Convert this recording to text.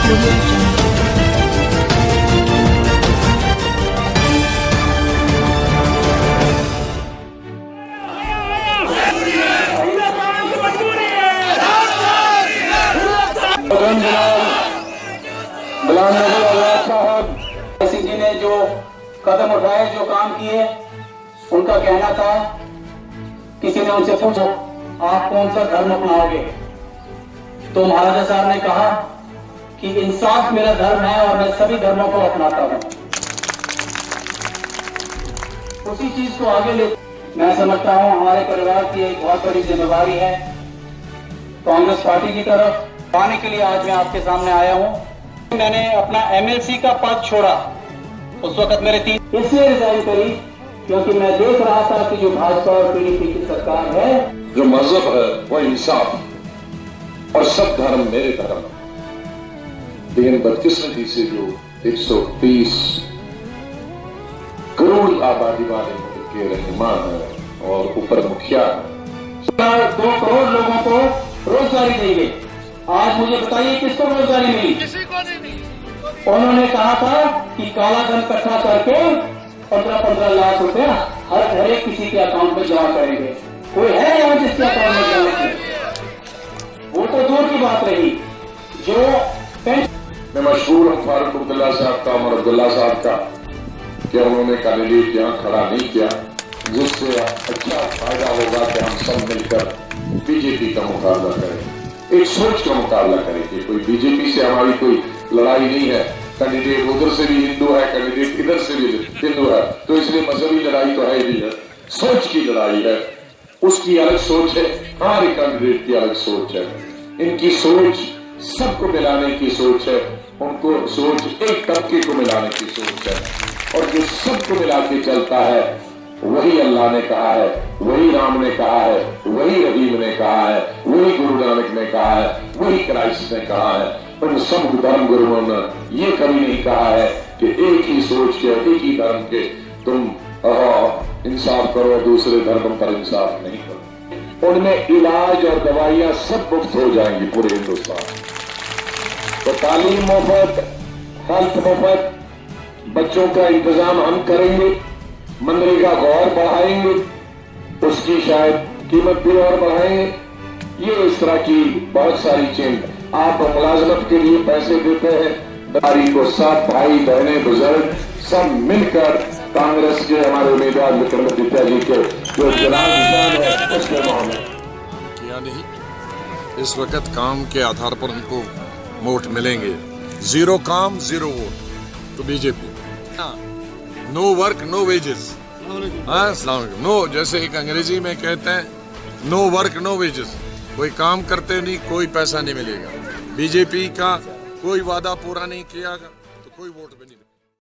जी ने जो कदम उठाए, जो काम किए, उनका कहना था, किसी ने उनसे पूछा आप कौन सा धर्म अपनाओगे, तो महाराजा साहब ने कहा कि इंसाफ मेरा धर्म है और मैं सभी धर्मों को अपनाता हूं। उसी चीज को आगे ले मैं समझता हूं हमारे परिवार की एक बहुत बड़ी जिम्मेदारी है कांग्रेस पार्टी की तरफ आने के लिए। आज मैं आपके सामने आया हूं। मैंने अपना एमएलसी का पद छोड़ा, उस वक्त मेरे 3 इसलिए रिजाइन करी क्योंकि मैं देख रहा था कि जो भाजपा और पीडीपी की सरकार है, जो मजहब है वो इंसाफ और सब धर्म मेरे धर्म। लेकिन बदकिस्मती से जो 130 करोड़ आबादी वाले मुल्क के रहनुमान है और ऊपर मुखिया 2 करोड़ लोगों को रोजगारी दी गई। आज मुझे बताइए किसको रोजगारी मिली? किसी को नहीं मिली। उन्होंने कहा था कि काला धन इकट्ठा करके 15-15 लाख रुपया हर एक किसी के अकाउंट में जमा करेंगे। कोई है यहाँ जिसके अकाउंट में जमा करेंगे? वो तो दूर की बात रही। जो मैं मशहूर हूँ फारूक अब्दुल्ला साहब का, उमर अब्दुल्ला साहब का, कि उन्होंने कैंडिडेट यहाँ खड़ा नहीं किया, जिससे अच्छा फायदा होगा कि हम सब मिलकर बीजेपी का मुकाबला करें, एक सोच का मुकाबला करें कि कोई बीजेपी से हमारी कोई लड़ाई नहीं है। कैंडिडेट उधर से भी हिंदू है, कैंडिडेट इधर से भी हिंदू है, तो इसलिए मजहबी लड़ाई तो है ही है, सोच की लड़ाई है। उसकी अलग सोच है, हमारे कैंडिडेट की अलग सोच है। इनकी सोच सबको मिलाने की सोच है, उनको सोच एक तबके को मिलाने की सोच है। और जो सबको मिला के चलता है वही अल्लाह ने कहा है, वही राम ने कहा है, वही रहीम ने कहा है, वही गुरु नानक ने कहा है, वही क्राइस्ट ने कहा है। उन सब धर्म गुरुओं ने ये कभी नहीं कहा है कि एक ही सोच के, एक ही धर्म के तुम इंसाफ करो, दूसरे धर्म पर इंसाफ नहीं करो। उनमें इलाज और दवाइयां सब मुफ्त हो जाएंगी पूरे हिंदुस्तान। तो तालीम मुफ्त, हेल्थ मुफ्त, बच्चों का इंतजाम हम करेंगे, मनरेगा को और बढ़ाएंगे, उसकी शायद कीमत भी और बढ़ाएंगे। ये इस तरह की बहुत सारी चीजें। आप मुलाजमत के लिए पैसे देते हैं, दारी को सब भाई बहने बुजुर्ग सब मिलकर कांग्रेस के हमारे उम्मीदवार विक्रमादित्य जी के जो चुनाव निशान है उसके मामले किया नहीं। इस वक्त काम के आधार पर उनको वोट मिलेंगे। 0 काम 0 वोट तो BJP. No work no wages. No, जैसे एक अंग्रेजी में कहते हैं नो वर्क नो वेजेस। कोई काम करते नहीं, कोई पैसा नहीं मिलेगा। बीजेपी का कोई वादा पूरा नहीं किया तो कोई वोट भी नहीं।